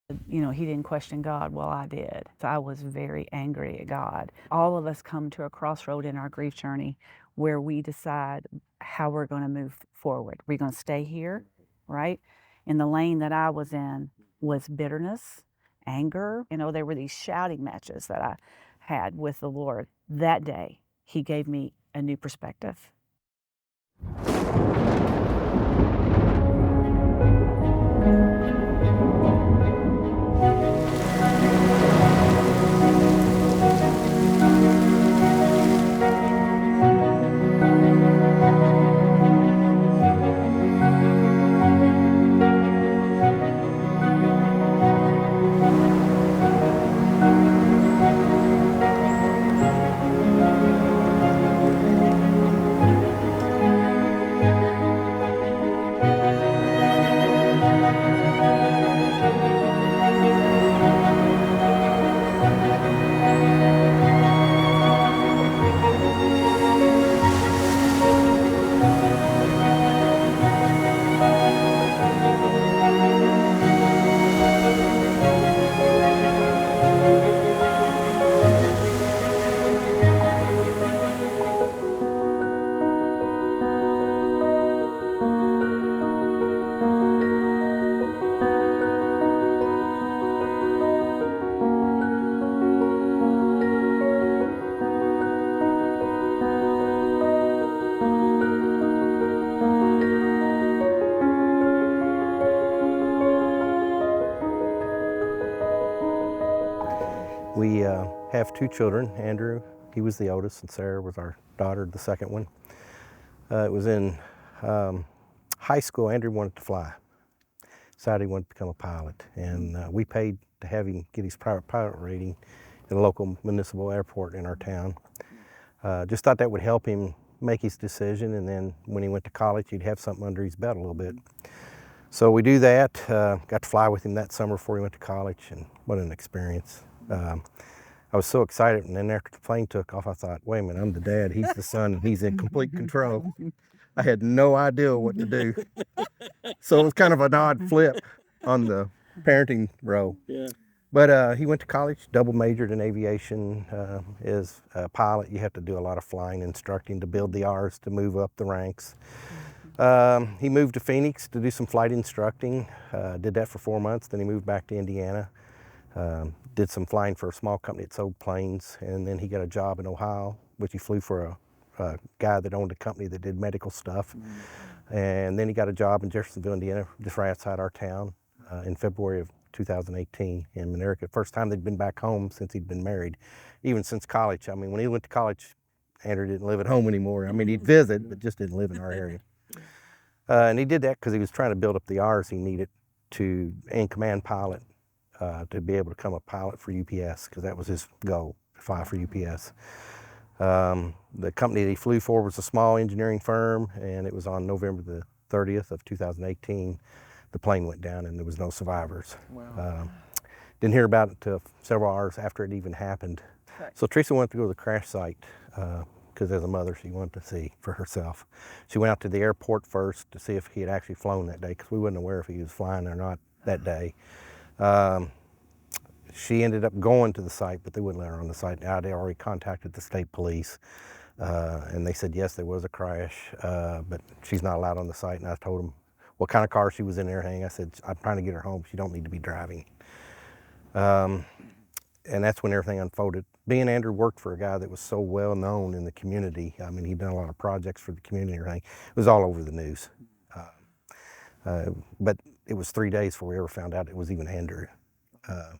You know, he didn't question God. Well, I did. So I was very angry at God. All of us come to a crossroad in our grief journey where we decide how we're going to move forward. We're going to stay here, right? And the lane that I was in was bitterness, anger. You know, there were these shouting matches that I had with the Lord. That day, he gave me a new perspective. We have two children. Andrew, he was the oldest, and Sarah was our daughter, the second one. It was in high school. Andrew wanted to fly. Decided he wanted to become a pilot, and we paid to have him get his private pilot rating at a local municipal airport in our town. Just thought that would help him make his decision, and then when he went to college, he'd have something under his belt a little bit. So we do that. Got to fly with him that summer before he went to college, and what an experience. I was so excited, and then after the plane took off, I thought, wait a minute, I'm the dad, he's the son, and he's in complete control. I had no idea what to do. So it was kind of an odd flip on the parenting role. Yeah. But he went to college, double majored in aviation. As a pilot, you have to do a lot of flying instructing to build the R's to move up the ranks. He moved to Phoenix to do some flight instructing, did that for 4 months, then he moved back to Indiana. Did some flying for a small company that sold planes, and then he got a job in Ohio, which he flew for a guy that owned a company that did medical stuff. And then he got a job in Jeffersonville, Indiana, just right outside our town, in February of 2018 in Monerica. First time they'd been back home since he'd been married, even since college. I mean, when he went to college, Andrew didn't live at home anymore. I mean, he'd visit, but just didn't live in our area. And he did that because he was trying to build up the R's he needed to in-command pilot, to be able to become a pilot for UPS, because that was his goal, to fly for UPS. The company that he flew for was a small engineering firm, and it was on November the 30th of 2018. The plane went down and there was no survivors. Wow. Didn't hear about it until several hours after it even happened. So Teresa wanted to go to the crash site, because as a mother, she wanted to see for herself. She went out to the airport first to see if he had actually flown that day, because we wasn't aware if he was flying or not that day. She ended up going to the site, but they wouldn't let her on the site. Now they already contacted the state police, and they said yes, there was a crash, but she's not allowed on the site. And I told them what kind of car she was in there hanging. I said, I'm trying to get her home. She don't need to be driving. And that's when everything unfolded. Being Andrew worked for a guy that was so well known in the community. I mean, he'd done a lot of projects for the community and everything. It was all over the news. But it was 3 days before we ever found out it was even Andrew,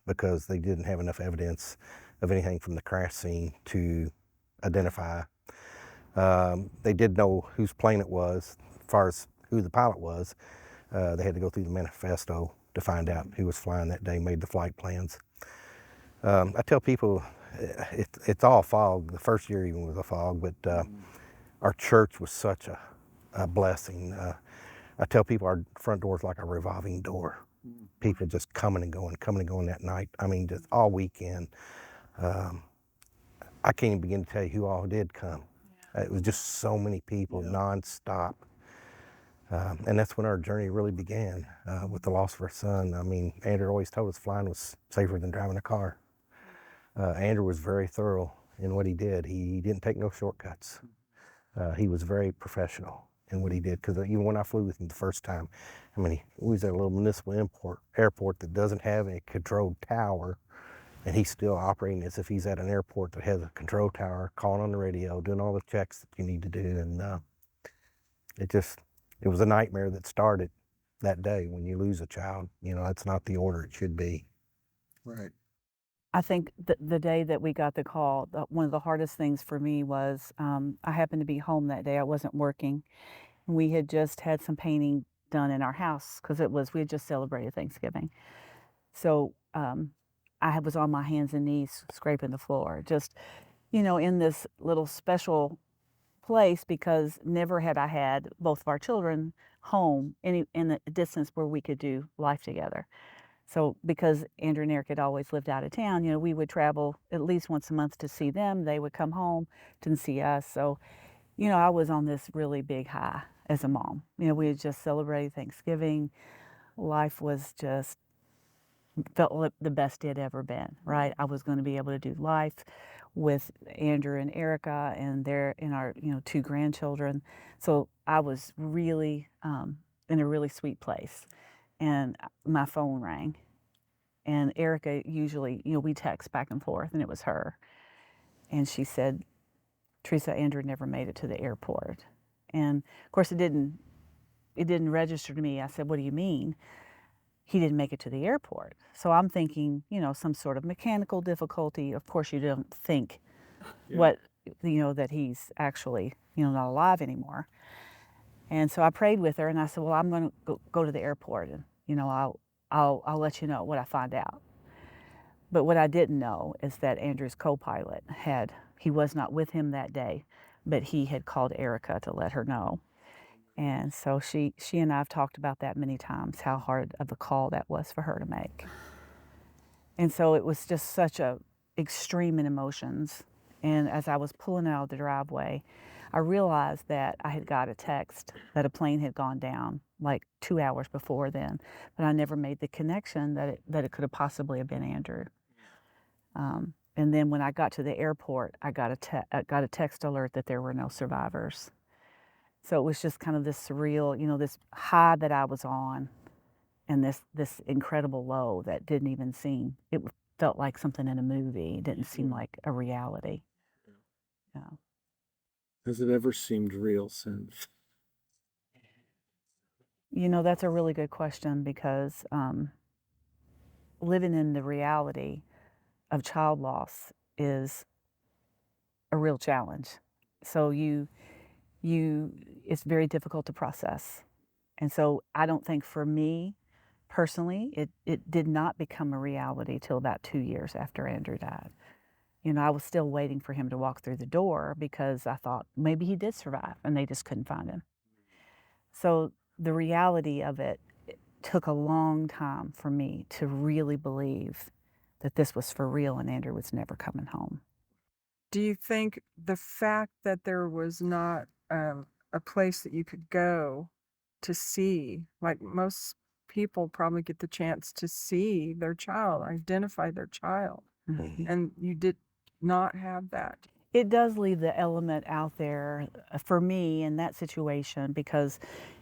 because they didn't have enough evidence of anything from the crash scene to identify. They did know whose plane it was. As far as who the pilot was, they had to go through the manifesto to find out who was flying that day, made the flight plans. I tell people it's all fog. The first year even was a fog, but our church was such a blessing. I tell people our front door is like a revolving door. People just coming and going that night. I mean, just all weekend. I can't even begin to tell you who all did come. It was just so many people, nonstop. And that's when our journey really began with the loss of our son. I mean, Andrew always told us flying was safer than driving a car. Andrew was very thorough in what he did. He didn't take no shortcuts. He was very professional in what he did, because even when I flew with him the first time, I mean, we was at a little municipal airport that doesn't have a controlled tower, and he's still operating as if he's at an airport that has a control tower, calling on the radio, doing all the checks that you need to do. And it was a nightmare that started that day. When you lose a child, you know, that's not the order it should be. Right. I think the day that we got the call, one of the hardest things for me was I happened to be home that day. I wasn't working. We had just had some painting done in our house because we had just celebrated Thanksgiving. So I was on my hands and knees scraping the floor, just, you know, in this little special place, because never had I had both of our children home in a distance where we could do life together. So because Andrew and Eric had always lived out of town, you know, we would travel at least once a month to see them. They would come home to see us. So, you know, I was on this really big high as a mom. You know, we had just celebrated Thanksgiving. Life was just felt like the best it had ever been, right? I was going to be able to do life with Andrew and Erica and our, you know, 2 grandchildren. So I was really in a really sweet place. And my phone rang. And Erica usually, you know, we text back and forth, and it was her. And she said, Teresa, Andrew never made it to the airport. And of course, it didn't register to me. I said, what do you mean? He didn't make it to the airport. So I'm thinking, you know, some sort of mechanical difficulty. Of course, you don't think that he's actually, you know, not alive anymore. And so I prayed with her, and I said, well, I'm going to go to the airport, and, you know, I'll let you know what I find out. But what I didn't know is that Andrew's co-pilot he was not with him that day, but he had called Erica to let her know. And so she and I have talked about that many times, how hard of a call that was for her to make. And so it was just such a extreme in emotions. And as I was pulling out of the driveway, I realized that I had got a text that a plane had gone down like 2 hours before then, but I never made the connection that it could have possibly have been Andrew. And then when I got to the airport, I got a text alert that there were no survivors. So it was just kind of this surreal, you know, this high that I was on, and this incredible low that didn't even seem. It felt like something in a movie. It didn't seem like a reality. Yeah. Has it ever seemed real since? You know, that's a really good question, because living in the reality of child loss is a real challenge. So it's very difficult to process. And so I don't think for me personally, it did not become a reality till about 2 years after Andrew died. You know, I was still waiting for him to walk through the door, because I thought maybe he did survive and they just couldn't find him. So the reality of it took a long time for me to really believe that this was for real and Andrew was never coming home. Do you think the fact that there was not a place that you could go to see, like most people probably get the chance to see their child, identify their child, and you did not have that? It does leave the element out there for me in that situation, because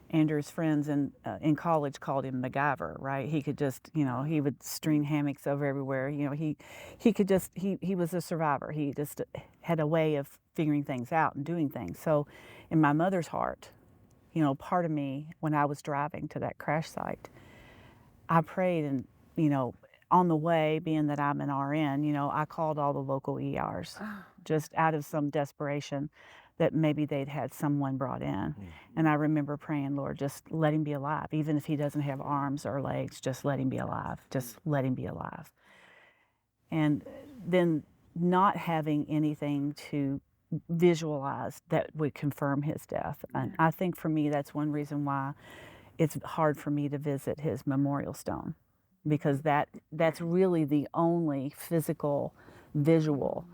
Andrew's friends in college called him MacGyver, right? He could just, you know, he would string hammocks over everywhere. You know, he could just, he was a survivor. He just had a way of figuring things out and doing things. So in my mother's heart, you know, part of me, when I was driving to that crash site, I prayed, and, you know, on the way, being that I'm an RN, you know, I called all the local ERs just out of some desperation that maybe they'd had someone brought in. And I remember praying, Lord, just let him be alive. Even if he doesn't have arms or legs, just let him be alive. Just let him be alive. And then not having anything to visualize that would confirm his death. And I think for me, that's one reason why it's hard for me to visit his memorial stone, because that's really the only physical visual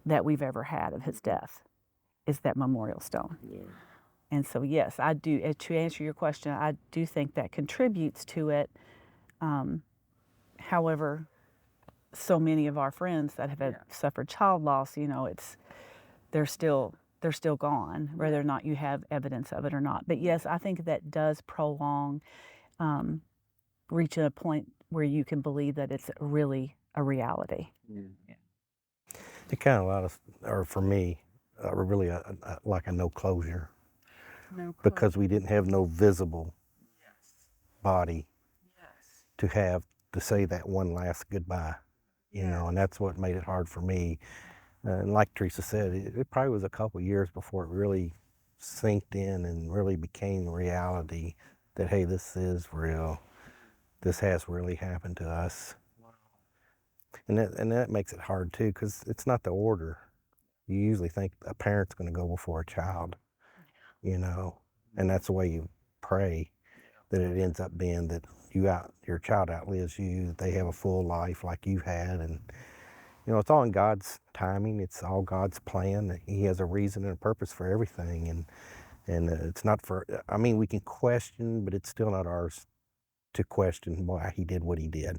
that we've ever had of his death, is that memorial stone. Yeah. And so, yes, I do. To answer your question, I do think that contributes to it. However, so many of our friends that have suffered child loss, they're still gone, whether or not you have evidence of it or not. But yes, I think that does prolong reaching a point where you can believe that it's really a reality. It kind of allowed us, or for me, really like a no closure, No clue. because we didn't have no visible body Yes. to have to say that one last goodbye, and that's what made it hard for me. And like Teresa said, it probably was a couple years before it really sinked in and really became reality that, hey, this is real. This has really happened to us. And that makes it hard too, because it's not the order. You usually think a parent's going to go before a child, and that's the way you pray, that it ends up being that your child outlives you, that they have a full life like you've had. And it's all in God's timing. It's all God's plan. He has a reason and a purpose for everything. And it's not we can question, but it's still not ours to question why he did what he did,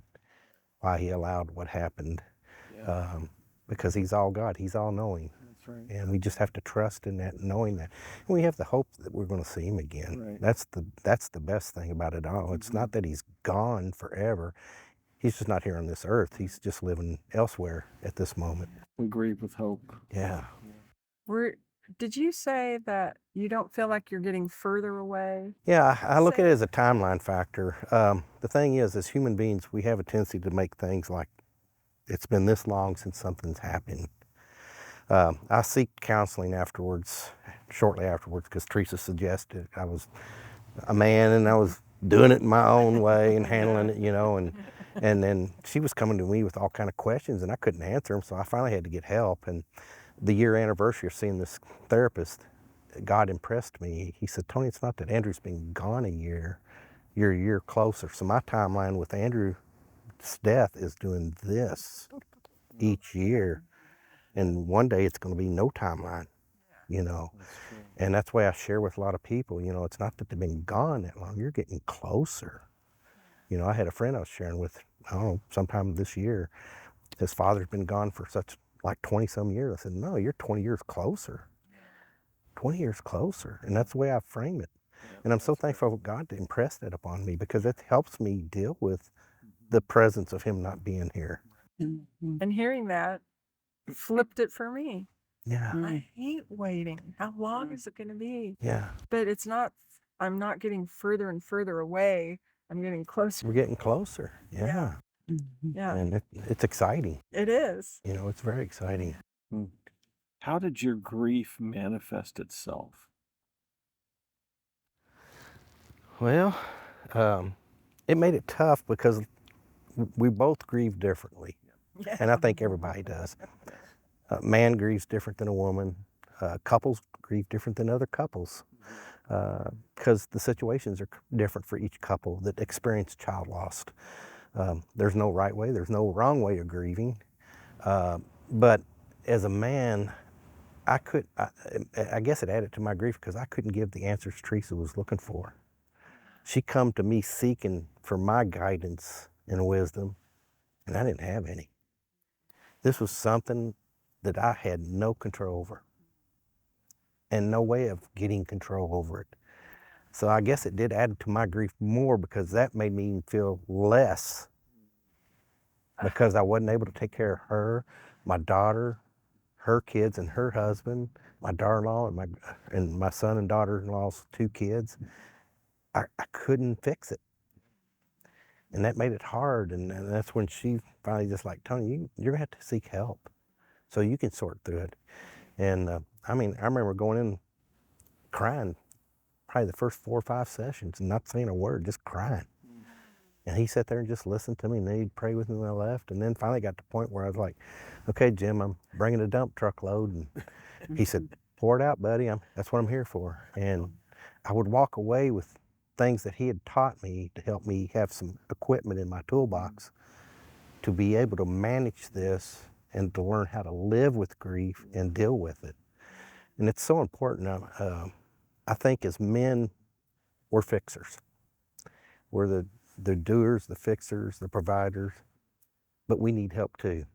why he allowed what happened. Because he's all God, he's all knowing. That's right. And we just have to trust in that, knowing that. And we have the hope that we're going to see him again. Right. That's the best thing about it all. It's not that he's gone forever. He's just not here on this earth. He's just living elsewhere at this moment. We grieve with hope. Yeah. Did you say that you don't feel like you're getting further away? Yeah, I look at it as a timeline factor. The thing is, as human beings, we have a tendency to make things like, it's been this long since something's happened. I seek counseling shortly afterwards, because Teresa suggested. I was a man and I was doing it in my own way and handling it, and then she was coming to me with all kind of questions and I couldn't answer them, so I finally had to get help. And the year anniversary of seeing this therapist, God impressed me. He said, Tony, it's not that Andrew's been gone a year, you're a year closer. So my timeline with Andrew's death is doing this each year. And one day it's going to be no timeline, And that's why I share with a lot of people, it's not that they've been gone that long, you're getting closer. I had a friend I was sharing with, I don't know, sometime this year, his father's been gone for like 20 some years. I said, no, you're 20 years closer. 20 years closer. And that's the way I frame it. And I'm so thankful for God to impress that upon me, because it helps me deal with the presence of him not being here. And hearing that flipped it for me. Yeah. I hate waiting. How long is it going to be? Yeah. But I'm not getting further and further away. I'm getting closer. We're getting closer. Yeah. Yeah. And it's exciting. It is. It's very exciting. How did your grief manifest itself? Well, it made it tough because we both grieve differently. Yeah. And I think everybody does. Man grieves different than a woman. Couples grieve different than other couples, because the situations are different for each couple that experience child loss. There's no right way, there's no wrong way of grieving. But as a man, I guess it added to my grief because I couldn't give the answers Teresa was looking for. She come to me seeking for my guidance and wisdom, and I didn't have any. This was something that I had no control over and no way of getting control over it. So I guess it did add to my grief more, because that made me feel less, because I wasn't able to take care of her, my daughter, her kids and her husband, my daughter-in-law and my son and daughter-in-law's 2 kids. I couldn't fix it. And that made it hard. And that's when she finally just like, Tony, you're gonna have to seek help so you can sort through it. And I remember going in crying probably the first 4 or 5 sessions and not saying a word, just crying. And he sat there and just listened to me, and then he'd pray with me when I left. And then finally got to the point where I was like, okay, Jim, I'm bringing a dump truck load. And he said, pour it out, buddy. That's what I'm here for. And I would walk away with things that he had taught me to help me have some equipment in my toolbox to be able to manage this and to learn how to live with grief and deal with it. And it's so important. I think as men, we're fixers. We're the doers, the fixers, the providers, but we need help too.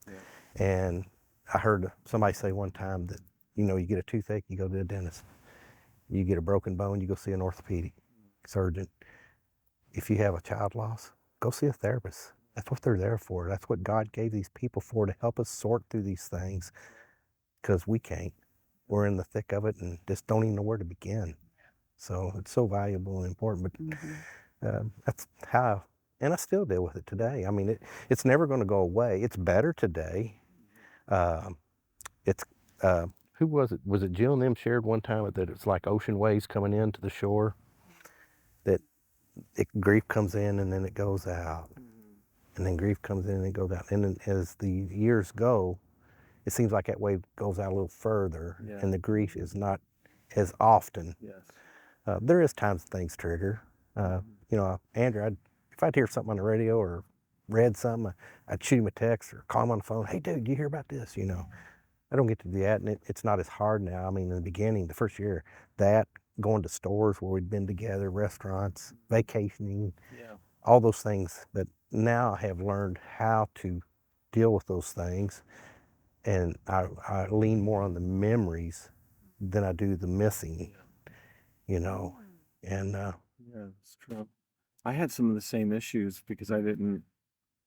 Yeah. And I heard somebody say one time that, you get a toothache, you go to the dentist. You get a broken bone, you go see an orthopedic surgeon. If you have a child loss, go see a therapist. That's what they're there for. That's what God gave these people for, to help us sort through these things, because we can't. We're in the thick of it and just don't even know where to begin. So it's so valuable and important. But that's how, and I still deal with it today. I mean, it's never going to go away. It's better today. It's who was it? Was it Jill and them shared one time that it's like ocean waves coming into the shore? That grief comes in and then it goes out, and then grief comes in and it goes out. And then as the years go, it seems like that wave goes out a little further, and the grief is not as often. Yes. There is times things trigger. Andrew, if I'd hear something on the radio or read something, I'd shoot him a text or call him on the phone. Hey, dude, you hear about this? I don't get to do that, and it's not as hard now. I mean, in the beginning, the first year, going to stores where we'd been together, restaurants, vacationing, all those things. But now I have learned how to deal with those things, and I lean more on the memories than I do the missing, and Yeah, it's true. I had some of the same issues because I didn't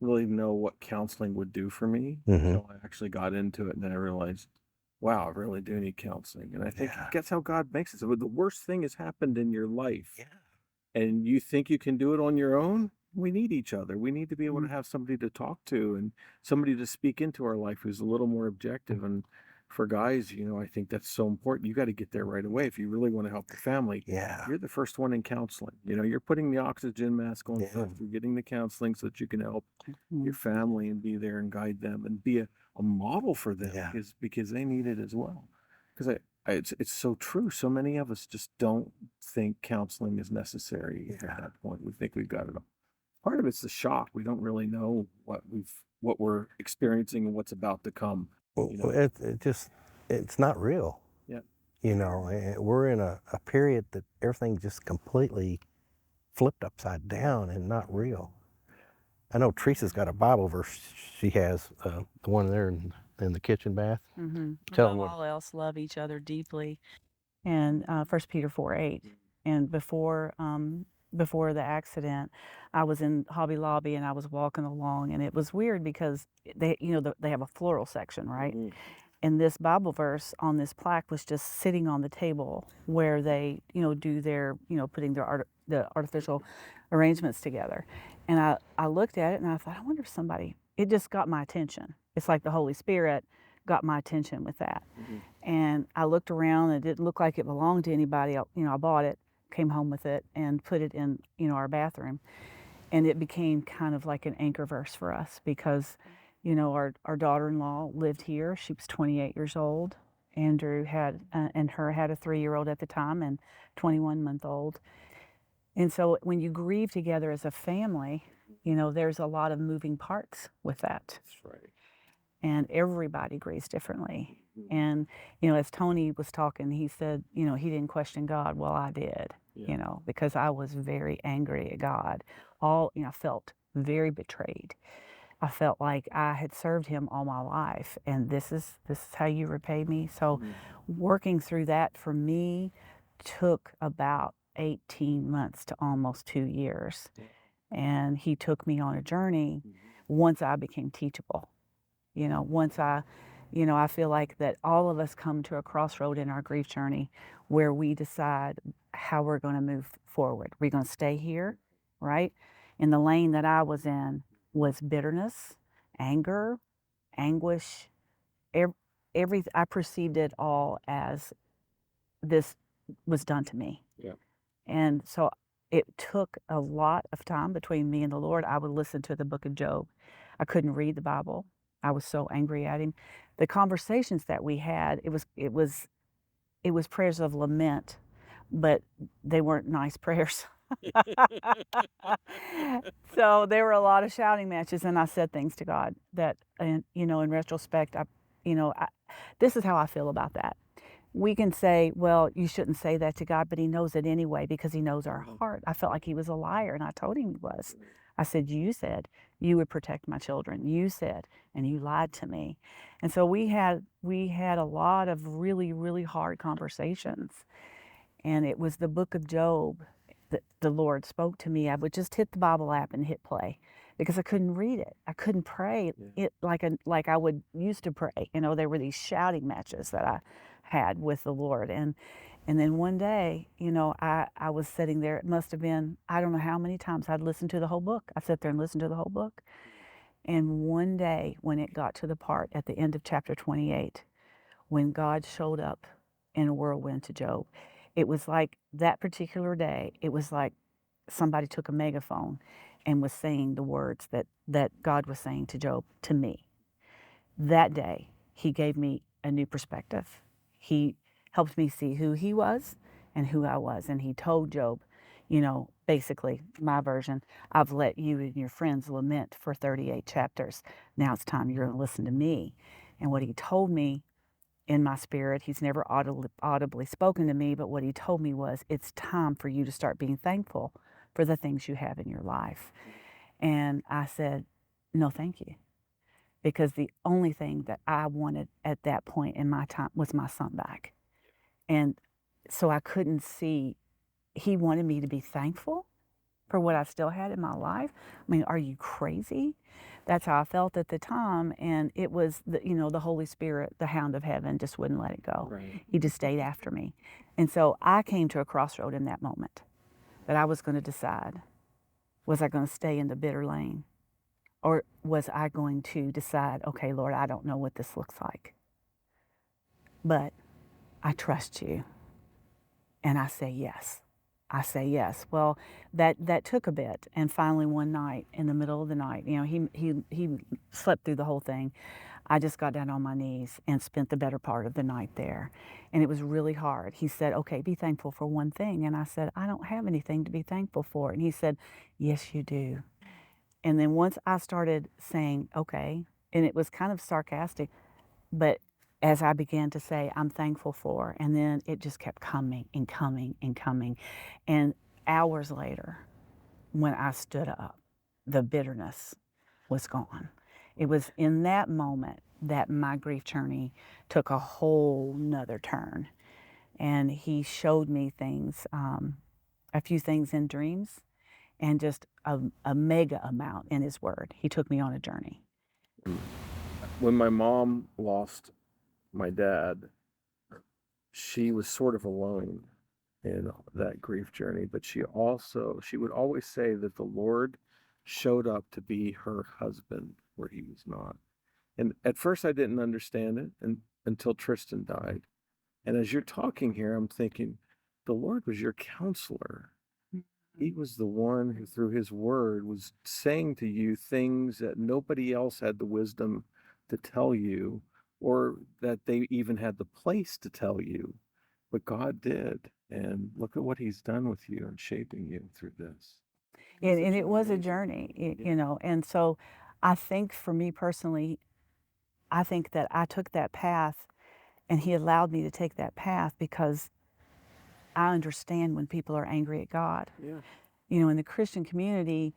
really know what counseling would do for me until I actually got into it, and then I realized, wow, I really do need counseling. And I think that's how God makes it. So the worst thing has happened in your life, and you think you can do it on your own. We need each other. We need to be able to have somebody to talk to and somebody to speak into our life who's a little more objective. And for guys, I think that's so important. You got to get there right away if you really want to help the family. You're the first one in counseling. You're putting the oxygen mask on first. You're getting the counseling so that you can help your family and be there and guide them and be a model for them, because they need it as well. Because it's so true. So many of us just don't think counseling is necessary at that point. We think we've got it all. Part of it's the shock. We don't really know what we're experiencing and what's about to come. It's not real. We're in a period that everything just completely flipped upside down and not real. I know Teresa's got a Bible verse. She has the one there in the kitchen bath. Tell them Above what. all else, love each other deeply. And 1 Peter 4:8. And before the accident, I was in Hobby Lobby and I was walking along, and it was weird because they have a floral section, right? And this Bible verse on this plaque was just sitting on the table where they do their putting the artificial arrangements together. And I looked at it and I thought, I wonder if it just got my attention. It's like the Holy Spirit got my attention with that. And I looked around and it didn't look like it belonged to anybody. I bought it, came home with it, and put it in our bathroom. And it became kind of like an anchor verse for us because our daughter-in-law lived here. She was 28 years old. Andrew had a 3-year-old at the time and 21-month-old. And so when you grieve together as a family, there's a lot of moving parts with that. That's right. And everybody grieves differently. And, as Tony was talking, he said, he didn't question God. Well, I did, because I was very angry at God. I felt very betrayed. I felt like I had served him all my life, and this is how you repay me. So working through that for me took about 18 months to almost 2 years. And he took me on a journey once I became teachable. Once I feel like that all of us come to a crossroad in our grief journey where we decide how we're going to move forward. We're going to stay here, right? In the lane that I was in was bitterness, anger, anguish. I perceived it all as this was done to me. And so it took a lot of time between me and the Lord. I would listen to the book of Job. I couldn't read the Bible. I was so angry at him. The conversations that we had, it was prayers of lament, but they weren't nice prayers. So there were a lot of shouting matches, and I said things to God that, in retrospect, this is how I feel about that. we can say, well, you shouldn't say that to God, but he knows it anyway because he knows our heart. I felt like he was a liar, and I told him he was. I said, you said you would protect my children. You said, and you lied to me. And so we had a lot of really, really hard conversations. And it was the book of Job that the Lord spoke to me. I would just hit the Bible app and hit play because I couldn't read it. I couldn't pray it like I would used to pray. You know, there were these shouting matches that I had with the Lord. And then one day, you know, I was sitting there. It must have been, I don't know how many times I'd listened to the whole book. I sat there and listened to the whole book. And one day when it got to the part at the end of chapter 28, when God showed up in a whirlwind to Job, it was like that particular day, it was like somebody took a megaphone and was saying the words that God was saying to Job to me. That day, he gave me a new perspective. He helped me see who he was and who I was. And he told Job, you know, basically, my version, I've let you and your friends lament for 38 chapters. Now it's time you're going to listen to me. And what he told me in my spirit, he's never audibly spoken to me, but what he told me was, it's time for you to start being thankful for the things you have in your life. And I said, no, thank you. Because the only thing that I wanted at that point in my time was my son back. And so I couldn't see, he wanted me to be thankful for what I still had in my life. I mean, are you crazy? That's how I felt at the time. And it was, the Holy Spirit, the hound of heaven, just wouldn't let it go. Right. He just stayed after me. And so I came to a crossroad in that moment that I was going to decide, was I going to stay in the bitter lane? Or was I going to decide, okay, Lord, I don't know what this looks like, but I trust you. And I say yes. I say yes. Well, that took a bit. And finally one night, in the middle of the night, you know, he slept through the whole thing. I just got down on my knees and spent the better part of the night there. And it was really hard. He said, okay, be thankful for one thing. And I said, I don't have anything to be thankful for. And he said, yes, you do. And then once I started saying, okay, and it was kind of sarcastic, but as I began to say, I'm thankful for, and then it just kept coming and coming and coming. And hours later, when I stood up, the bitterness was gone. It was in that moment that my grief journey took a whole nother turn. And he showed me things, a few things in dreams, and just a mega amount in his word. He took me on a journey. When my mom lost my dad, she was sort of alone in that grief journey, but she would always say that the Lord showed up to be her husband where he was not. And at first I didn't understand it until Tristan died. And as you're talking here, I'm thinking, the Lord was your counselor. He was the one who, through his word, was saying to you things that nobody else had the wisdom to tell you, or that they even had the place to tell you. But God did. And look at what he's done with you and shaping you through this. And it was a journey, you know. And so I think for me personally, I think that I took that path, and he allowed me to take that path because I understand when people are angry at God. Yeah. You know, in the Christian community,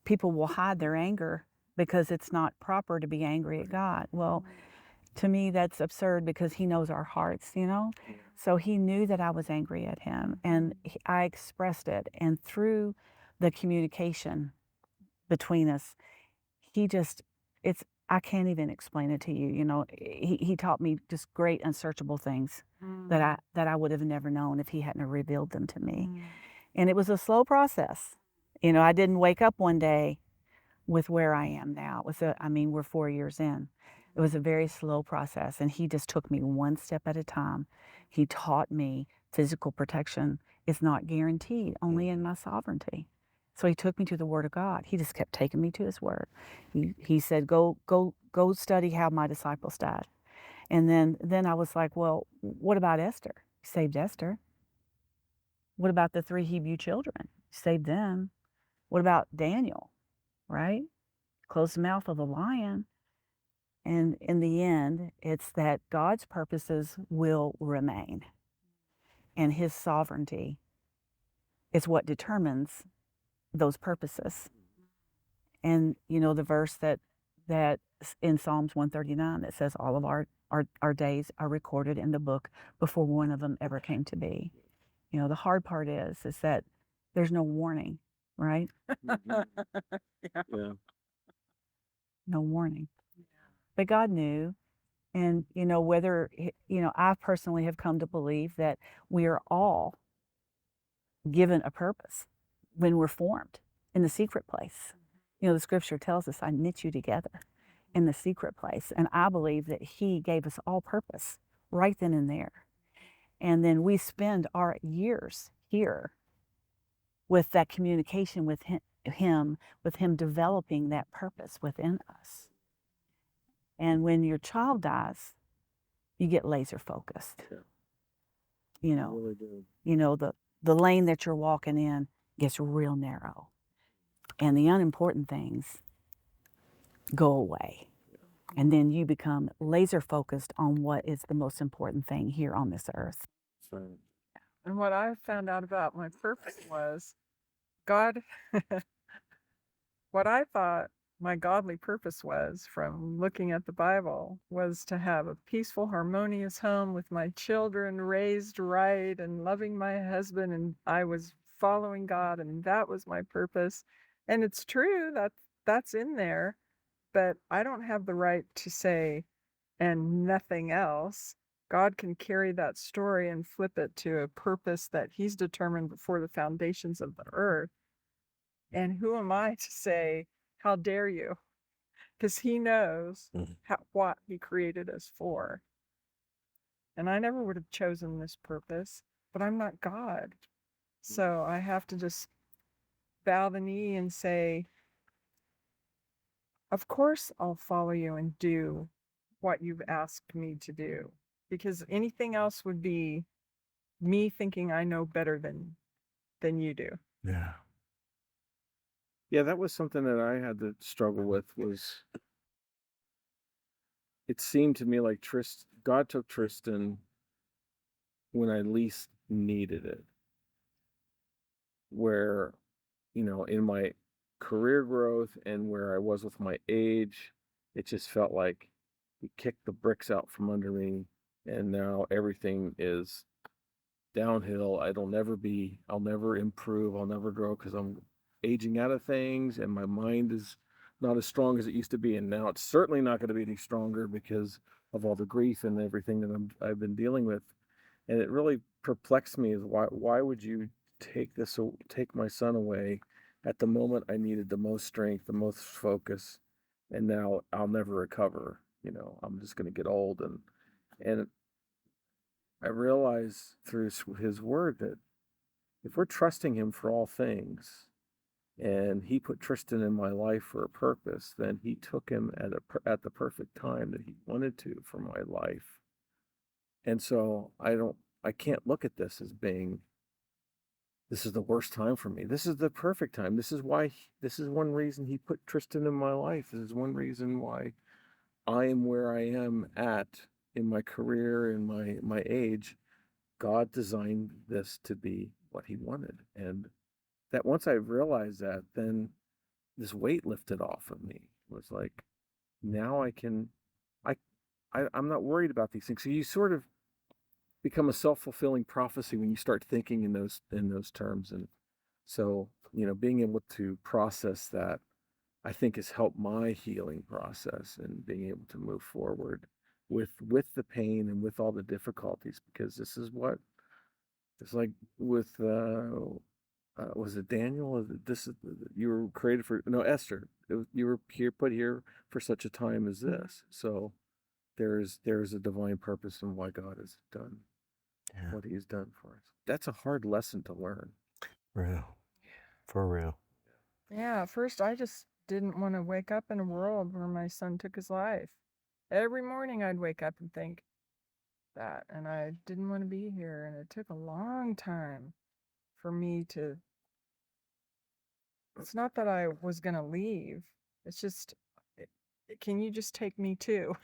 people will hide their anger because it's not proper to be angry at God. Well, to me, that's absurd because he knows our hearts, you know? So he knew that I was angry at him, and I expressed it. And through the communication between us, I can't even explain it to you. You know, he taught me just great unsearchable things that I would have never known if he hadn't revealed them to me. And it was a slow process. You know, I didn't wake up one day with where I am now. We're 4 years in. It was a very slow process, and he just took me one step at a time. He taught me physical protection is not guaranteed, only in my sovereignty. So he took me to the Word of God. He just kept taking me to his Word. He said, go study how my disciples died. And then I was like, well, what about Esther? He saved Esther. What about the 3 Hebrew children? He saved them. What about Daniel, right? Closed the mouth of the lion. And in the end, it's that God's purposes will remain, and his sovereignty is what determines those purposes. And the verse that in Psalms 139 that says all of our days are recorded in the book before one of them ever came to be. The hard part is that there's no warning, right? Mhm. Yeah. Yeah. No warning. But God knew. And, whether, I personally have come to believe that we are all given a purpose when we're formed in the secret place. The scripture tells us, I knit you together in the secret place. And I believe that he gave us all purpose right then and there. And then we spend our years here with that communication with him, with him developing that purpose within us. And when your child dies, you get laser focused. Yeah. You I know, really do. the lane that you're walking in gets real narrow. And the unimportant things go away. And then you become laser focused on what is the most important thing here on this earth. That's right. And what I found out about my purpose was God, what I thought my godly purpose was from looking at the Bible was to have a peaceful, harmonious home with my children raised right and loving my husband. And I was following God, and that was my purpose. And it's true that that's in there, but I don't have the right to say, and nothing else. God can carry that story and flip it to a purpose that he's determined before the foundations of the earth. And who am I to say, how dare you? Because he knows what he created us for. And I never would have chosen this purpose, but I'm not God. So I have to just bow the knee and say, of course I'll follow you and do what you've asked me to do. Because anything else would be me thinking I know better than you do. Yeah. Yeah, that was something that I had to struggle with. Was it seemed to me like God took Tristan when I least needed it, where in my career growth and where I was with my age, it just felt like he kicked the bricks out from under me, and now everything is downhill. I'll never improve, I'll never grow because I'm aging out of things, and my mind is not as strong as it used to be. And now it's certainly not going to be any stronger because of all the grief and everything that I've been dealing with. And it really perplexed me is why would you take my son away at the moment I needed the most strength, the most focus, and now I'll never recover. I'm just going to get old. And I realize through his word that if we're trusting him for all things, and he put Tristan in my life for a purpose, then he took him at the perfect time that he wanted to for my life. And so I can't look at this as being, this is the worst time for me. This is the perfect time. This is one reason he put Tristan in my life. This is one reason why I am where I am at in my career, in my age. God designed this to be what he wanted. And that once I realized that, then this weight lifted off of me. It was like, now I'm not worried about these things. So you sort of become a self-fulfilling prophecy when you start thinking in those terms. And so, being able to process that, I think, has helped my healing process and being able to move forward with the pain and with all the difficulties, because this is what it's like with was it Daniel? This is you were created for, no, Esther. You were put here for such a time as this. So there's a divine purpose in why God has done what he's done for us. That's a hard lesson to learn. Real. For real. Yeah, at first I just didn't want to wake up in a world where my son took his life. Every morning I'd wake up and think that, and I didn't want to be here. And it took a long time for me to, it's not that I was going to leave. It's just, can you just take me too?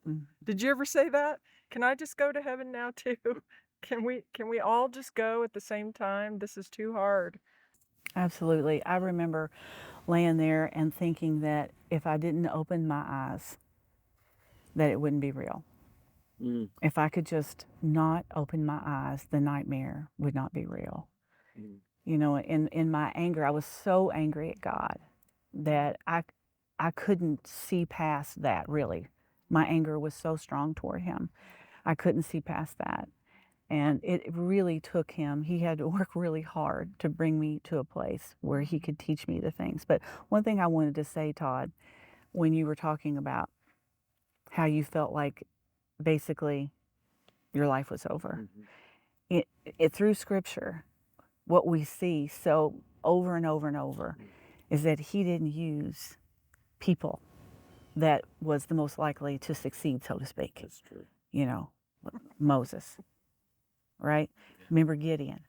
Mm. Did you ever say that? Can I just go to heaven now too? Can we all just go at the same time? This is too hard. Absolutely. I remember laying there and thinking that if I didn't open my eyes, that it wouldn't be real. Mm. If I could just not open my eyes, the nightmare would not be real. Mm. You know, in my anger, I was so angry at God that I couldn't see past that, really. My anger was so strong toward him. I couldn't see past that. And it really took him, he had to work really hard to bring me to a place where he could teach me the things. But one thing I wanted to say, Todd, when you were talking about how you felt like basically your life was over, Mhm. it through scripture, what we see so over and over and over is that he didn't use people that was the most likely to succeed, so to speak. That's true. You know, Moses, right? Yeah. Remember Gideon?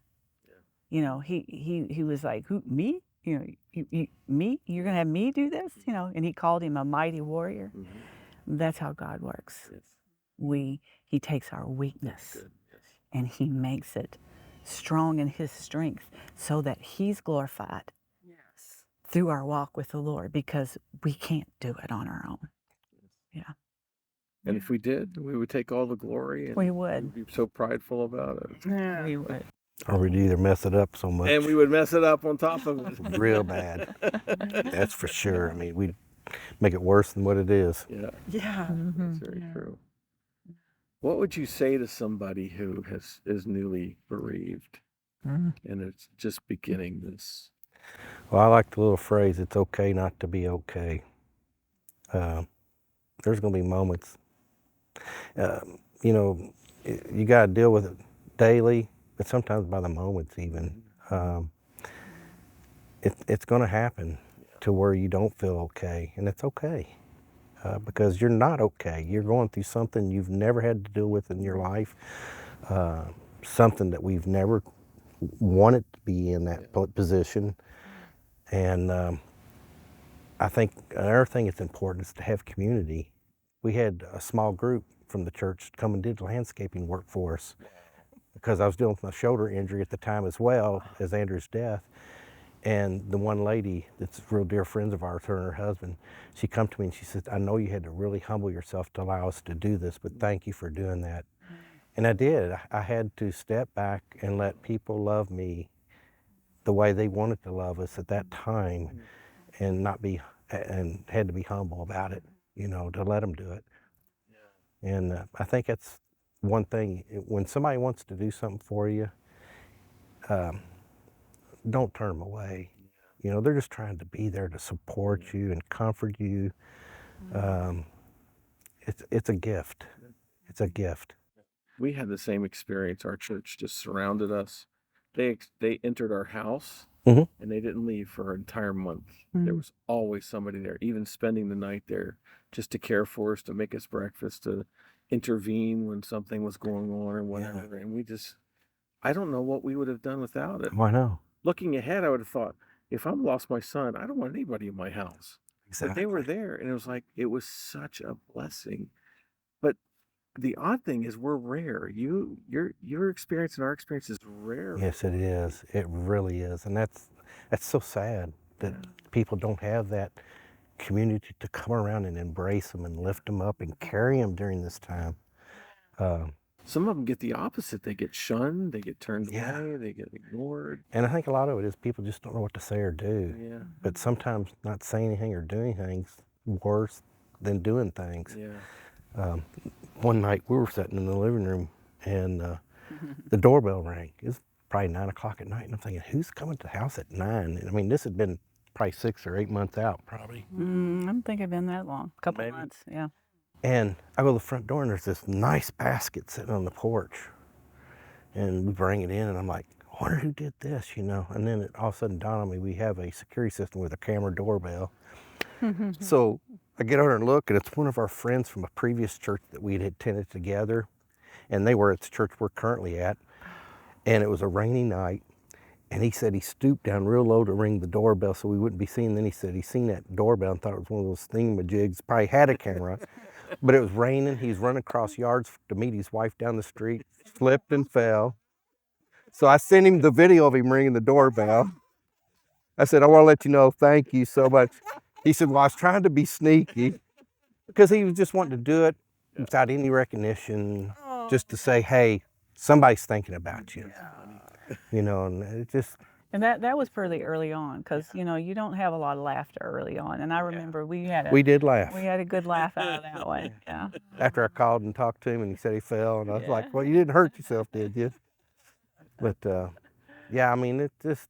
Yeah. You know, he was like, who, me? You know, me? You're going to have me do this? You know, and he called him a mighty warrior. Mhm. That's how God works. Yes. He takes our weakness Good. Yes. and he makes it strong in his strength so that he's glorified Yes. through our walk with the Lord, because we can't do it on our own. Yes. Yeah. And if we did, we would take all the glory, and We would. we'd be so prideful about it. Yeah. We would. Or we'd either mess it up so much And we would mess it up on top of it. real bad. That's for sure. I mean, we'd make it worse than what it is. Yeah, Yeah. that's very Yeah. true. What would you say to somebody who is newly bereaved and it's just beginning this? Well, I like the little phrase, it's okay not to be okay. There's going to be moments, you know, you got to deal with it daily, but sometimes by the moments even. It's going to happen to where you don't feel okay, and it's okay. Because you're not okay. You're going through something you've never had to deal with in your life, something that we've never wanted to be in that position. And I think another thing that's important is to have community. We had a small group from the church come and did landscaping work for us, because I was dealing with my shoulder injury at the time as well as Andrew's death. And the one lady that's real dear friends of ours, her and her husband, she come to me and she said, I know you had to really humble yourself to allow us to do this, but thank you for doing that. And I did. I had to step back and let people love me the way they wanted to love us at that time, and not be, and had to be humble about it, you know, to let them do it. And I think that's one thing, when somebody wants to do something for you, don't turn them away. You know, they're just trying to be there to support you and comfort you. It's a gift. It's a gift. We had the same experience. Our church just surrounded us. They entered our house, Mhm. and they didn't leave for an entire month. There was always somebody there, even spending the night there, just to care for us, to make us breakfast, to intervene when something was going on or whatever. And we just, I don't know what we would have done without it. Why no? Looking ahead, I would have thought, if I'm lost my son, I don't want anybody in my house. But they were there, and it was like, it was such a blessing. But the odd thing is, we're rare. Your experience and our experience is rare. Yes, it is. It really is. And that's so sad that people don't have that community to come around and embrace them and lift them up and carry them during this time. Some of them get the opposite. They get shunned, they get turned Yeah. away, they get ignored. And I think a lot of it is people just don't know what to say or do. Yeah. But sometimes not saying anything or doing things worse than doing things. Yeah. One night we were sitting in the living room, and the doorbell rang. It was probably 9 o'clock at night, and I'm thinking, who's coming to the house at 9? I mean, this had been probably 6 or 8 months out, probably. I don't think I've been that long. A couple Maybe. months, yeah. And I go to the front door, and there's this nice basket sitting on the porch. And we bring it in, and I'm like, I wonder who did this, you know? And then it all of a sudden dawned on me, we have a security system with a camera doorbell. So I get over and look, and it's one of our friends from a previous church that we had attended together. And they were at the church we're currently at. And it was a rainy night. And he said he stooped down real low to ring the doorbell so we wouldn't be seen. Then he said he seen that doorbell and thought it was one of those thingamajigs. Probably had a camera, but it was raining. He was running across yards to meet his wife down the street, slipped and fell. So I sent him the video of him ringing the doorbell. I said, I want to let you know, thank you so much. He said, well, I was trying to be sneaky because he was just wanting to do it without any recognition, just to say, hey, somebody's thinking about you. You know, and it just... And that was pretty early on because, you know, you don't have a lot of laughter early on. And I remember we did laugh. We had a good laugh out of that one. Yeah. After I called and talked to him and he said he fell, and I was like, well, you didn't hurt yourself, did you? But yeah, I mean, it's just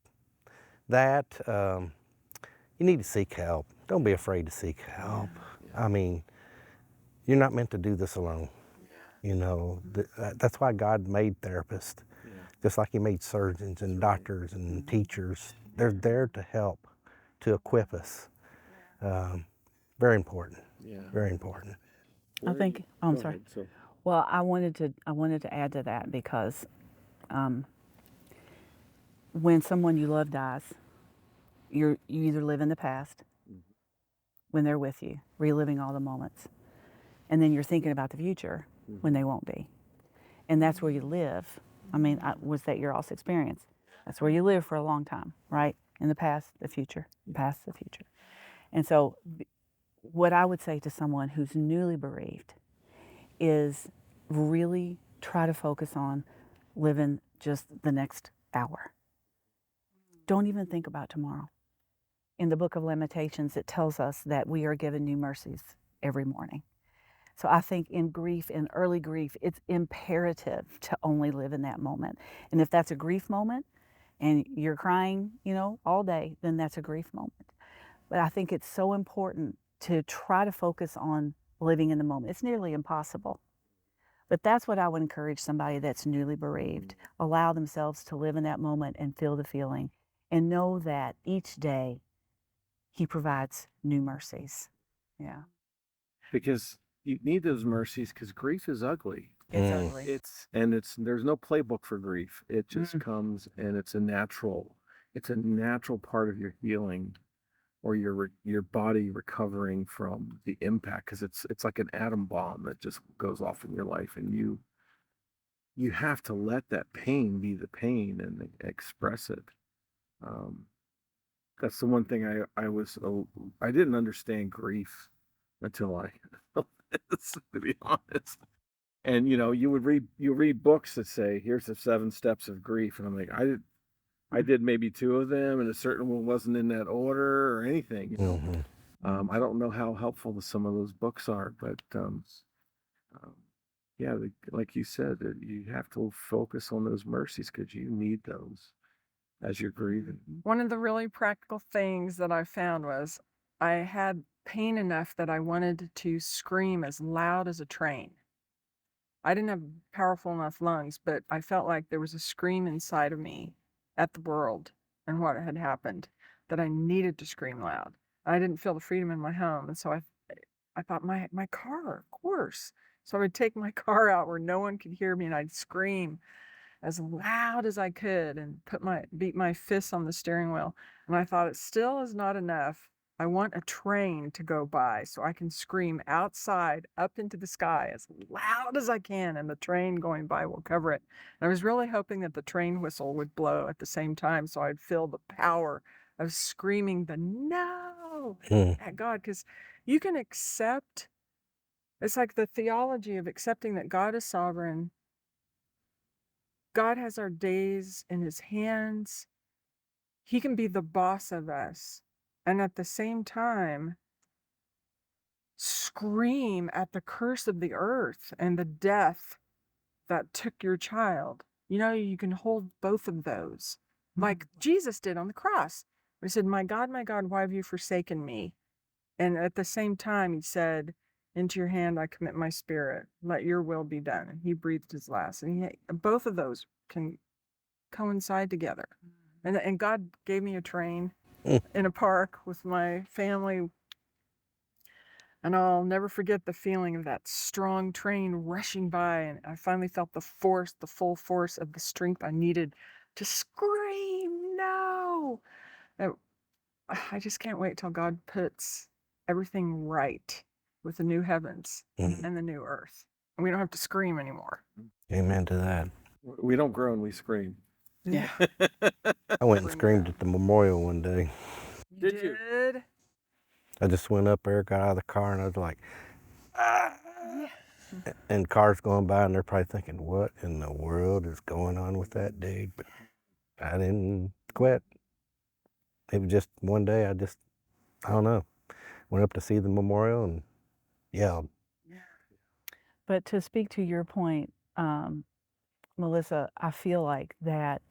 that you need to seek help. Don't be afraid to seek help. I mean, you're not meant to do this alone. You know, that's why God made therapists. Just like he made surgeons and doctors and teachers. They're there to help, to equip us. Very important. Very important. I think, oh, I'm sorry. Well, I wanted to add to that because when someone you love dies, you either live in the past when they're with you, reliving all the moments, and then you're thinking about the future when they won't be. And that's where you live. I mean, was that your all's experience? That's where you live for a long time, right? In the past, the future, past, the future. And so what I would say to someone who's newly bereaved is really try to focus on living just the next hour. Don't even think about tomorrow. In the book of Lamentations, it tells us that we are given new mercies every morning. So I think in grief, in early grief, it's imperative to only live in that moment. And if that's a grief moment and you're crying, you know, all day, then that's a grief moment. But I think it's so important to try to focus on living in the moment. It's nearly impossible. But that's what I would encourage somebody that's newly bereaved. Allow themselves to live in that moment and feel the feeling and know that each day he provides new mercies. Yeah. Because you need those mercies because grief is ugly. It's ugly. There's no playbook for grief. It just comes, and it's a natural part of your healing, or your body recovering from the impact, because it's like an atom bomb that just goes off in your life, and you have to let that pain be the pain and express it. That's the one thing I didn't understand grief until I to be honest. And you know, you read books that say here's the 7 steps of grief, and I'm like, I did maybe 2 of them, and a certain one wasn't in that order or anything. You know, I don't know how helpful some of those books are, but yeah, like you said, you have to focus on those mercies because you need those as you're grieving. One of the really practical things that I found was I had pain enough that I wanted to scream as loud as a train. I didn't have powerful enough lungs, but I felt like there was a scream inside of me at the world and what had happened that I needed to scream loud. I didn't feel the freedom in my home, and so I thought my car, of course. So I would take my car out where no one could hear me, and I'd scream as loud as I could and beat my fists on the steering wheel. And I thought, it still is not enough. I want a train to go by so I can scream outside up into the sky as loud as I can, and the train going by will cover it. And I was really hoping that the train whistle would blow at the same time so I'd feel the power of screaming the no at God. Because you can accept, it's like the theology of accepting that God is sovereign. God has our days in his hands. He can be the boss of us. And at the same time, scream at the curse of the earth and the death that took your child. You know, you can hold both of those, like Jesus did on the cross. He said, my God, why have you forsaken me? And at the same time, he said, into your hand I commit my spirit. Let your will be done. And he breathed his last. And both of those can coincide together. And God gave me a train in a park with my family. And I'll never forget the feeling of that strong train rushing by. And I finally felt the full force of the strength I needed to scream that I just can't wait till God puts everything right with the new heavens Mhm. and the new earth. And we don't have to scream anymore. Amen to that. We don't groan, we scream. Yeah. I went and Bring screamed that. at the memorial one day. Did you? Did? I just went up there, got out of the car, and I was like, ah! Yeah. And cars going by, and they're probably thinking, what in the world is going on with that dude? But I didn't quit. It was just one day, I don't know, went up to see the memorial and yelled. But to speak to your point, Melissa, I feel like that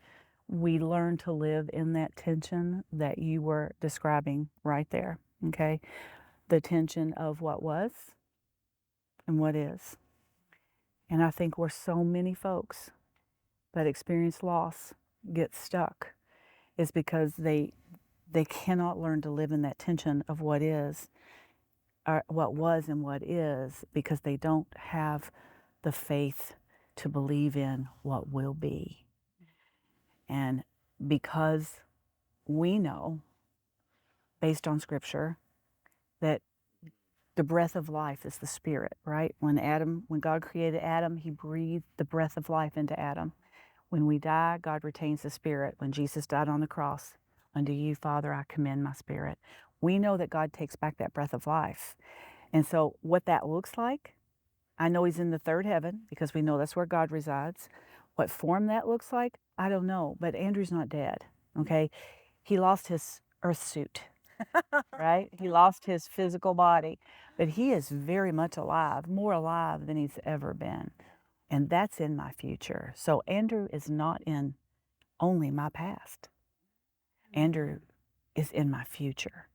we learn to live in that tension that you were describing right there, okay? The tension of what was and what is. And I think where so many folks that experience loss get stuck is because they cannot learn to live in that tension of what is, or what was and what is, because they don't have the faith to believe in what will be. And because we know, based on scripture, that the breath of life is the spirit, right? When God created Adam, he breathed the breath of life into Adam. When we die, God retains the spirit. When Jesus died on the cross, unto you, Father, I commend my spirit. We know that God takes back that breath of life. And so what that looks like, I know he's in the third heaven because we know that's where God resides. What form that looks like, I don't know. But Andrew's not dead, okay? He lost his earth suit, right? He lost his physical body, but he is very much alive, more alive than he's ever been. And that's in my future. So Andrew is not in only my past. Andrew is in my future.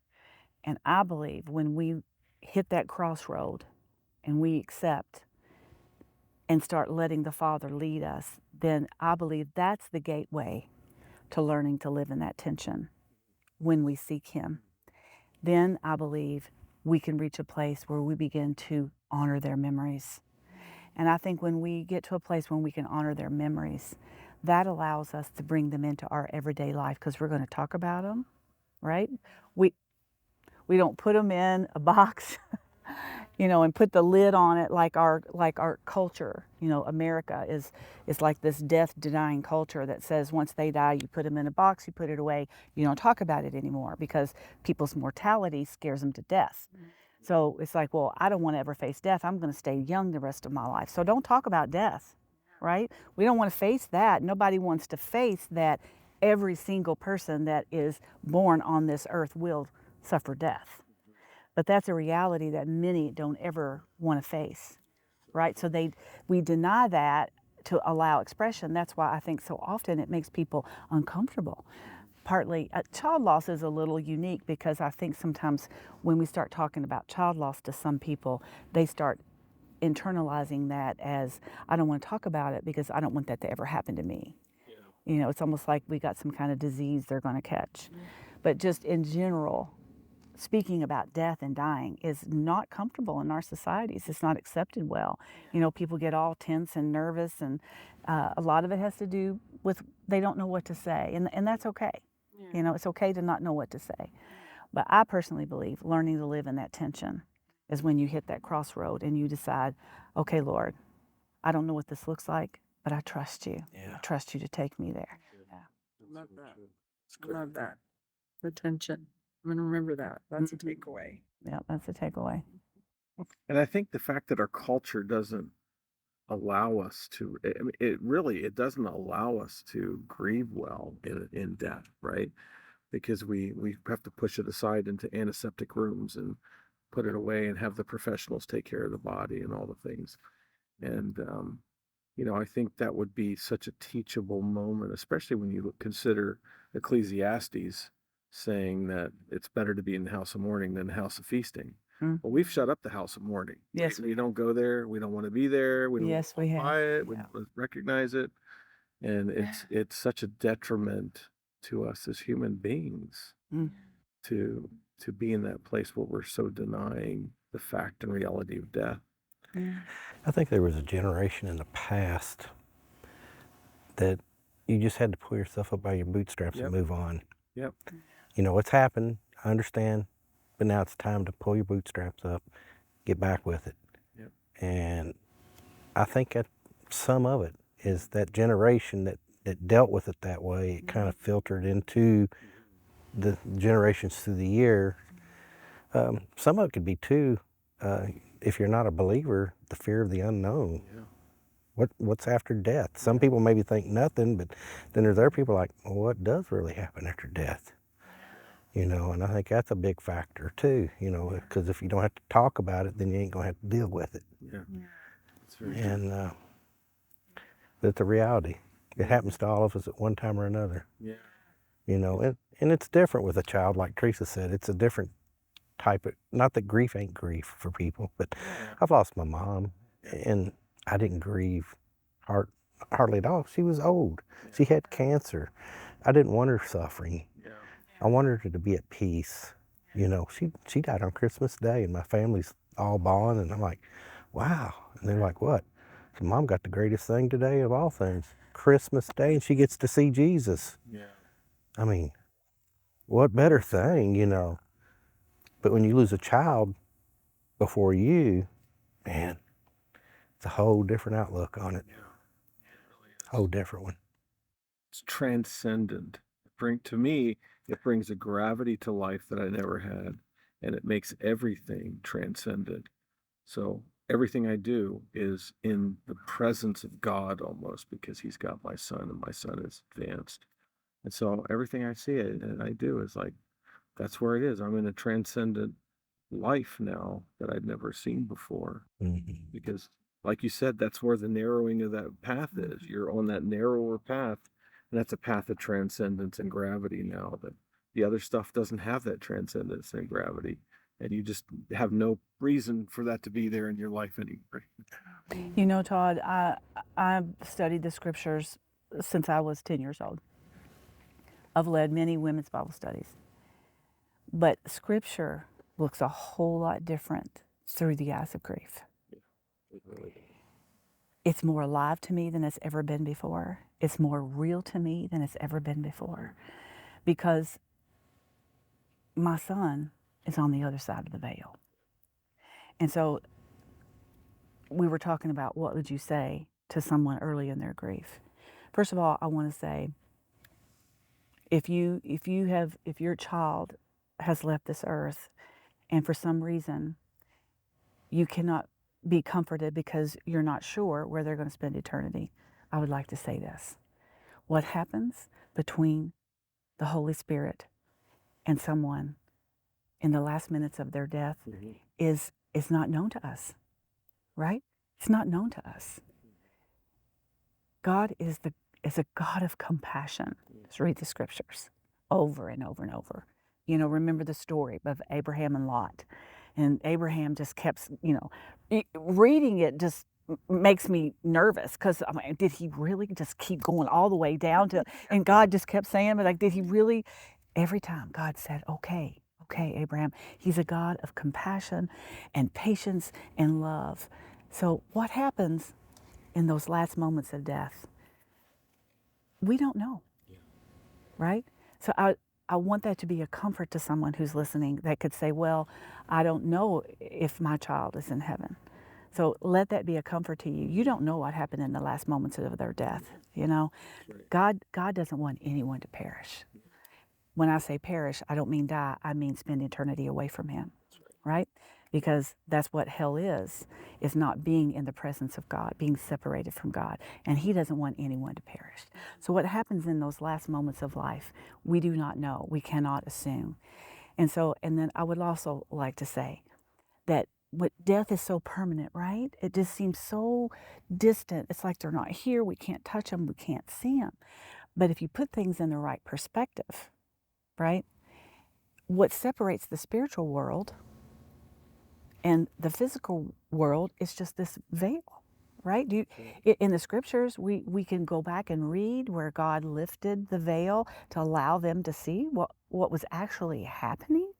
And I believe when we hit that crossroad and we accept and start letting the Father lead us, then I believe that's the gateway to learning to live in that tension when we seek Him. Then I believe we can reach a place where we begin to honor their memories. And I think when we get to a place when we can honor their memories, that allows us to bring them into our everyday life because we're going to talk about them, right? We don't put them in a box, and put the lid on it like our culture. America is like this death-denying culture that says once they die, you put them in a box, you put it away, you don't talk about it anymore because people's mortality scares them to death. So it's like, well, I don't want to ever face death. I'm going to stay young the rest of my life. So don't talk about death, right? We don't want to face that. Nobody wants to face that every single person that is born on this earth will suffer death. But that's a reality that many don't ever want to face, right? So we deny that to allow expression. That's why I think so often it makes people uncomfortable. Partly, child loss is a little unique because I think sometimes when we start talking about child loss to some people, they start internalizing that as, I don't want to talk about it because I don't want that to ever happen to me. Yeah. It's almost like we got some kind of disease they're going to catch. But just in general, speaking about death and dying is not comfortable in our societies. It's not accepted well. People get all tense and nervous, and a lot of it has to do with they don't know what to say, and that's okay. It's okay to not know what to say. But I personally believe learning to live in that tension is when you hit that crossroad and you decide, okay, Lord, I don't know what this looks like, but I trust you. Yeah. I trust you to take me there. Yeah. Love that. Love that. The tension. I'm going to remember that. That's a takeaway. Yeah, that's a takeaway. And I think the fact that our culture doesn't allow us to, it doesn't allow us to grieve well in death, right? Because we have to push it aside into antiseptic rooms and put it away and have the professionals take care of the body and all the things. And, I think that would be such a teachable moment, especially when you consider Ecclesiastes saying that it's better to be in the house of mourning than the house of feasting. Well, we've shut up the house of mourning. Yes, we don't go there. We don't want to be there. We don't Yes, we have. buy it. Yeah. We don't recognize it, and it's such a detriment to us as human beings to be in that place where we're so denying the fact and reality of death. I think there was a generation in the past that you just had to pull yourself up by your bootstraps and move on. Yep. You know, it's happened. I understand. But now it's time to pull your bootstraps up, get back with it. Yep. And I think that some of it is that generation that dealt with it that way. It kind of filtered into the generations through the year. Some of it could be too, if you're not a believer, the fear of the unknown. Yeah. What's after death? Some people maybe think nothing, but then there's other people like, well, what does really happen after death? You know, and I think that's a big factor too, you know, because if you don't have to talk about it, then you ain't gonna have to deal with it. Yeah. That's very true. And it's a reality. It happens to all of us at one time or another. Yeah. You know, and it's different with a child, like Teresa said. It's a different type of, not that grief ain't grief for people, but I've lost my mom, and I didn't grieve hardly at all. She was old. She had cancer. I didn't want her suffering. Yeah. I wanted her to be at peace. You know, she died on Christmas Day, and my family's all bawling, and I'm like, wow. And they're like, what? So Mom got the greatest thing today of all things, Christmas Day, and she gets to see Jesus. Yeah. I mean, what better thing, you know? But when you lose a child before you, man, it's a whole different outlook on it. Yeah. It really is. Whole different one. It's transcendent. To me, it brings a gravity to life that I never had, and it makes everything transcendent. So everything I do is in the presence of God almost, because He's got my son and my son is advanced. And so everything I see and I do is like, that's where it is. I'm in a transcendent life now that I'd never seen before. Mm-hmm. Because, like you said, that's where the narrowing of that path is. You're on that narrower path, and that's a path of transcendence and gravity now. That the other stuff doesn't have that transcendence and gravity, and you just have no reason for that to be there in your life anymore. You know, Todd, I've studied the scriptures since I was 10 years old. I've led many women's Bible studies. But scripture looks a whole lot different through the eyes of grief. It really does. It's more alive to me than it's ever been before. It's more real to me than it's ever been before. Because my son is on the other side of the veil. And so we were talking about what would you say to someone early in their grief. First of all, I want to say, if your child has left this earth and for some reason you cannot be comforted because you're not sure where they're going to spend eternity, I would like to say this. What happens between the Holy Spirit and someone in the last minutes of their death is not known to us, right? It's not known to us. God is a God of compassion. Just read the scriptures over and over and over. You know, remember the story of Abraham and Lot. And Abraham just kept, you know, reading it just makes me nervous because I mean, did he really just keep going all the way down to, and God just kept saying, but like, did he really? Every time God said, okay, Abraham, He's a God of compassion and patience and love. So what happens in those last moments of death? We don't know, right? So I want that to be a comfort to someone who's listening that could say, well, I don't know if my child is in heaven. So let that be a comfort to you. You don't know what happened in the last moments of their death, you know? God doesn't want anyone to perish. When I say perish, I don't mean die. I mean spend eternity away from Him, right? Because that's what hell is not being in the presence of God, being separated from God. And He doesn't want anyone to perish. So what happens in those last moments of life, we do not know. We cannot assume. And then I would also like to say that what death is so permanent, right? It just seems so distant. It's like they're not here. We can't touch them. We can't see them. But if you put things in the right perspective, right? What separates the spiritual world and the physical world is just this veil, right? In the scriptures, we can go back and read where God lifted the veil to allow them to see what was actually happening.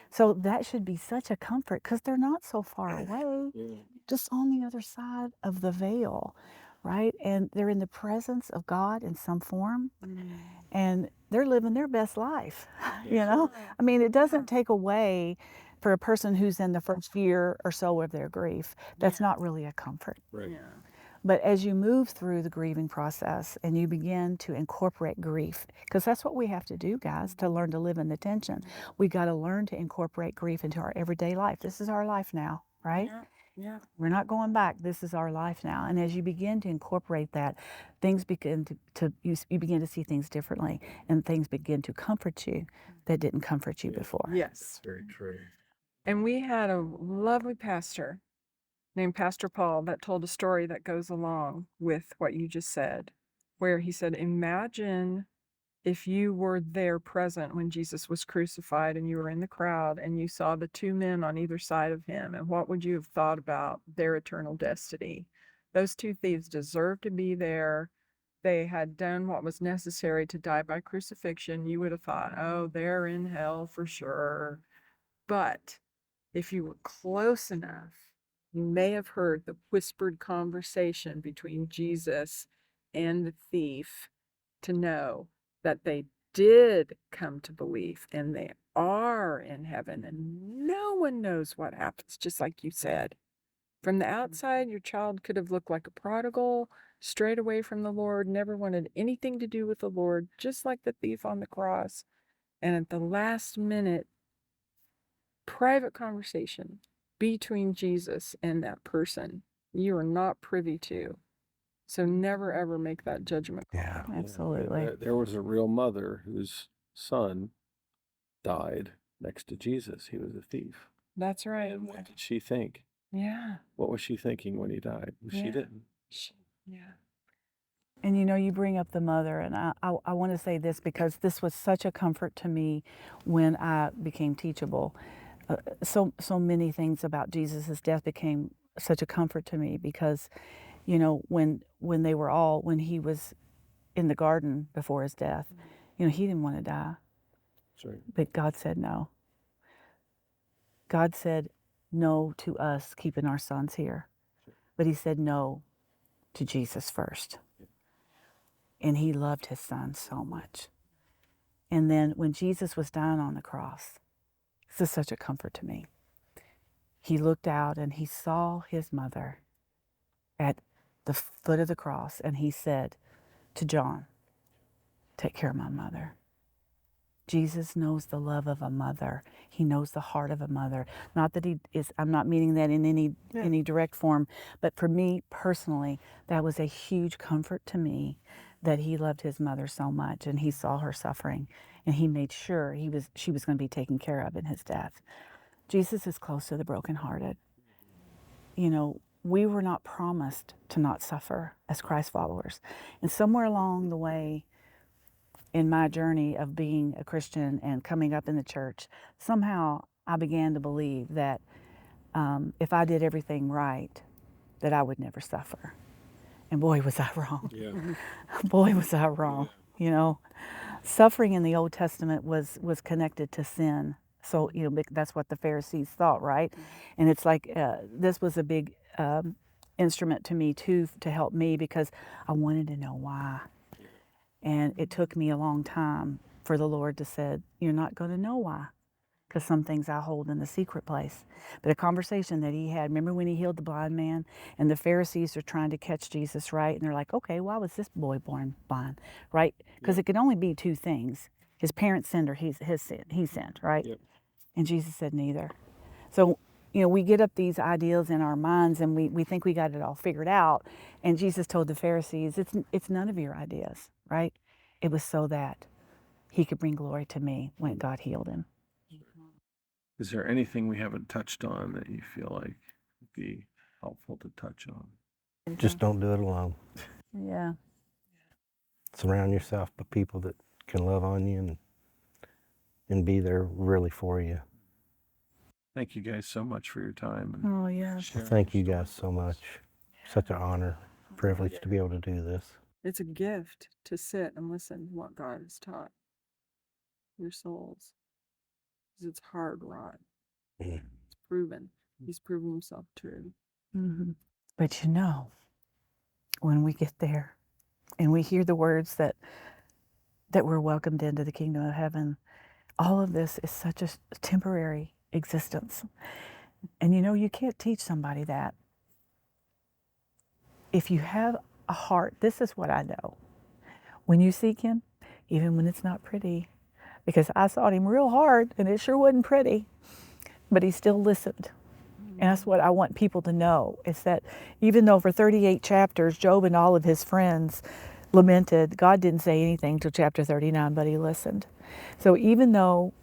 So that should be such a comfort because they're not so far away, just on the other side of the veil. right? And they're in the presence of God in some form, Mm. and they're living their best life. You Yes. know, Yeah. I mean, it doesn't take away for a person who's in the first year or so of their grief. That's Yeah. not really a comfort. Right. Yeah. But as you move through the grieving process and you begin to incorporate grief, because that's what we have to do, guys, to learn to live in the tension. We got to learn to incorporate grief into our everyday life. This is our life now, right? Yeah. Yeah. We're not going back. This is our life now. And as you begin to incorporate that, things begin you begin to see things differently, and things begin to comfort you that didn't comfort you Yeah. before. Yes. Very true. And we had a lovely pastor named Pastor Paul that told a story that goes along with what you just said, where he said, imagine if you were there present when Jesus was crucified and you were in the crowd and you saw the two men on either side of him, and what would you have thought about their eternal destiny? Those two thieves deserved to be there. They had done what was necessary to die by crucifixion. You would have thought, oh, they're in hell for sure. But if you were close enough, you may have heard the whispered conversation between Jesus and the thief to know that they did come to belief and they are in heaven, and no one knows what happens, just like you said. From the outside, your child could have looked like a prodigal, strayed away from the Lord, never wanted anything to do with the Lord, just like the thief on the cross. And at the last minute, private conversation between Jesus and that person you are not privy to. So never ever make that judgment call. Yeah. Absolutely. There was a real mother whose son died next to Jesus. He was a thief. That's right. And what did she think? Yeah. What was she thinking when he died? She Yeah. didn't. Yeah. And you know, you bring up the mother, and I want to say this because this was such a comfort to me when I became teachable. So many things about Jesus' death became such a comfort to me because, you know, when he was in the garden before his death, you know, he didn't want to die, That's right. but God said no. God said no to us keeping our sons here, but he said no to Jesus first. And he loved his son so much. And then when Jesus was dying on the cross, this is such a comfort to me. He looked out and he saw his mother at the foot of the cross, and he said to John, take care of my mother. Jesus knows the love of a mother. He knows the heart of a mother. Not that I'm not meaning that in any direct form, but for me personally, that was a huge comfort to me that he loved his mother so much and he saw her suffering and he made sure she was going to be taken care of in his death. Jesus is close to the brokenhearted. You know, we were not promised to not suffer as Christ followers. And somewhere along the way, in my journey of being a Christian and coming up in the church, somehow I began to believe that if I did everything right, that I would never suffer. And boy, was I wrong. Yeah. Boy, was I wrong. You know, suffering in the Old Testament was connected to sin. So, you know, that's what the Pharisees thought, right? And it's like this was a big instrument to me, too, to help me because I wanted to know why. And it took me a long time for the Lord to say, you're not going to know why, because some things I hold in the secret place. But a conversation that he had, remember when he healed the blind man and the Pharisees are trying to catch Jesus, right? And they're like, okay, why was this boy born blind, right? Because it could only be two things. His parents sinned or he sinned, right? Yep. And Jesus said neither. So, you know, we get up these ideas in our minds and we think we got it all figured out. And Jesus told the Pharisees, it's none of your ideas, right? It was so that he could bring glory to me when God healed him. Is there anything we haven't touched on that you feel like would be helpful to touch on? Just don't do it alone. Yeah. Surround yourself with people that can love on you and be there really for you. Thank you guys so much for your time. And Oh, yeah. sharing Thank your you guys story so with us. much. Such an honor, privilege to be able to do this. It's a gift to sit and listen to what God has taught your souls. Because it's hard wrought. Mhm. It's proven. He's proven himself true. Mm-hmm. But you know, when we get there and we hear the words that we're welcomed into the kingdom of heaven, all of this is such a temporary existence. And you know, you can't teach somebody that. If you have a heart, this is what I know. When you seek him, even when it's not pretty, because I sought him real hard and it sure wasn't pretty, but he still listened. And that's what I want people to know, is that even though for 38 chapters, Job and all of his friends lamented, God didn't say anything till chapter 39, but he listened. So even though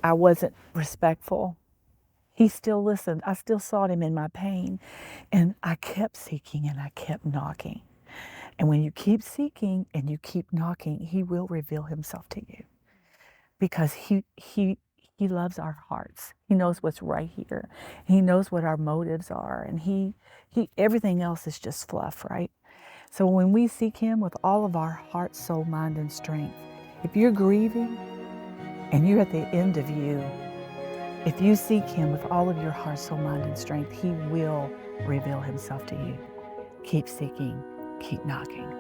I wasn't respectful, he still listened. I still sought him in my pain. And I kept seeking and I kept knocking. And when you keep seeking and you keep knocking, he will reveal himself to you. Because he loves our hearts. He knows what's right here. He knows what our motives are. And he everything else is just fluff, right? So when we seek him with all of our heart, soul, mind, and strength, if you're grieving and you're at the end of you, if you seek him with all of your heart, soul, mind, and strength, he will reveal himself to you. Keep seeking, keep knocking.